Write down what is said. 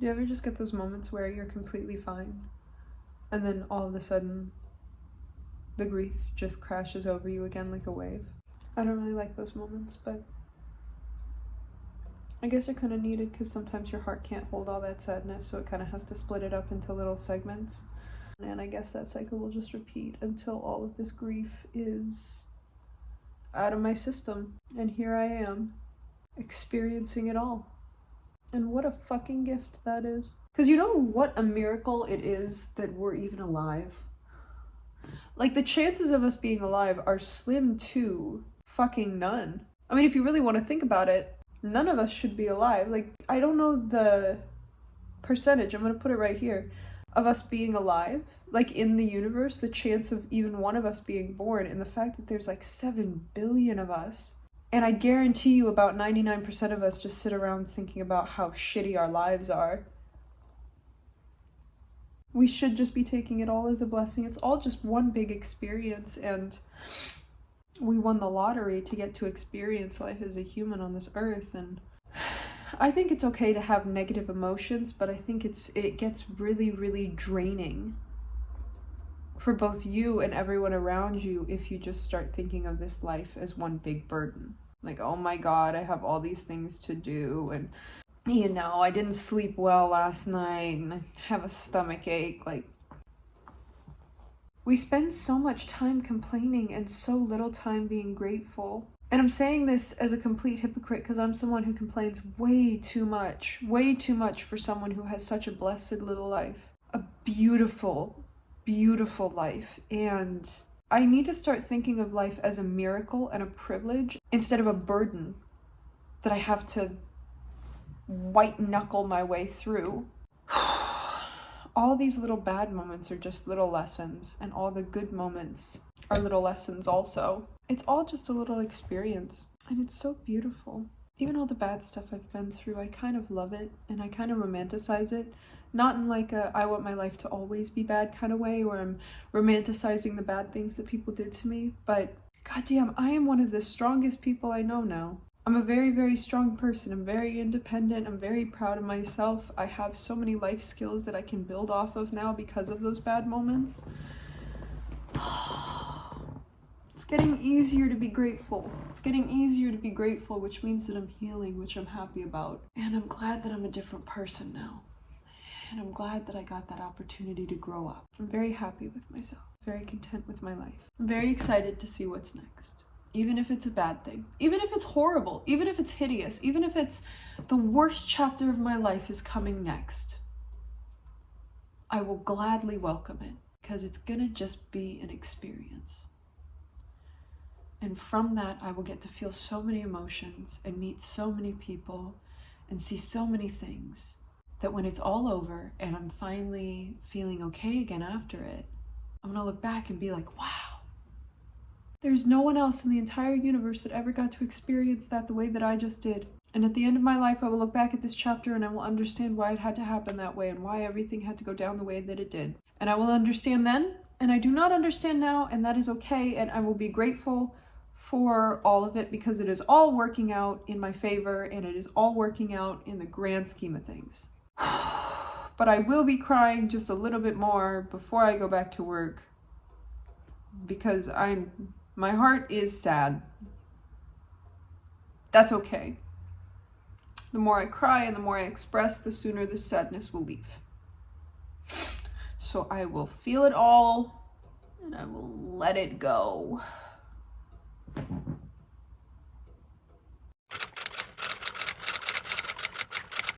Do you ever just get those moments where you're completely fine, and then all of a sudden, the grief just crashes over you again like a wave? I don't really like those moments, but I guess they're kind of needed because sometimes your heart can't hold all that sadness, so it kind of has to split it up into little segments. And I guess that cycle will just repeat until all of this grief is out of my system. And here I am, experiencing it all. And what a fucking gift that is. Because you know what a miracle it is that we're even alive? Like, the chances of us being alive are slim to fucking none. I mean, if you really want to think about it, none of us should be alive. Like, I don't know the percentage, I'm going to put it right here, of us being alive, like in the universe, the chance of even one of us being born, and the fact that there's like 7 billion of us. And I guarantee you about 99% of us just sit around thinking about how shitty our lives are. We should just be taking it all as a blessing. It's all just one big experience, and we won the lottery to get to experience life as a human on this earth. And I think it's okay to have negative emotions, but I think it gets really, really draining for both you and everyone around you if you just start thinking of this life as one big burden. Like, oh my God, I have all these things to do, and you know, I didn't sleep well last night, and I have a stomach ache. Like, we spend so much time complaining and so little time being grateful. And I'm saying this as a complete hypocrite because I'm someone who complains way too much for someone who has such a blessed little life. A beautiful, beautiful life. And I need to start thinking of life as a miracle and a privilege instead of a burden that I have to white knuckle my way through. All these little bad moments are just little lessons, and all the good moments are little lessons also. It's all just a little experience, and it's so beautiful. Even all the bad stuff I've been through, I kind of love it, and I kind of romanticize it. Not in like a I want my life to always be bad kind of way, where I'm romanticizing the bad things that people did to me, but goddamn, I am one of the strongest people I know now. I'm a very, very strong person. I'm very independent. I'm very proud of myself. I have so many life skills that I can build off of now because of those bad moments. It's getting easier to be grateful. It's getting easier to be grateful, which means that I'm healing, which I'm happy about. And I'm glad that I'm a different person now. And I'm glad that I got that opportunity to grow up. I'm very happy with myself. Very content with my life. I'm very excited to see what's next. Even if it's a bad thing, even if it's horrible, even if it's hideous, even if it's the worst chapter of my life is coming next, I will gladly welcome it because it's gonna just be an experience. And from that, I will get to feel so many emotions and meet so many people and see so many things that when it's all over and I'm finally feeling okay again after it, I'm gonna look back and be like, wow. There's no one else in the entire universe that ever got to experience that the way that I just did. And at the end of my life, I will look back at this chapter and I will understand why it had to happen that way and why everything had to go down the way that it did. And I will understand then, and I do not understand now, and that is okay, and I will be grateful for all of it because it is all working out in my favor and it is all working out in the grand scheme of things. But I will be crying just a little bit more before I go back to work because my heart is sad. That's okay. The more I cry and the more I express, the sooner the sadness will leave. So I will feel it all and I will let it go.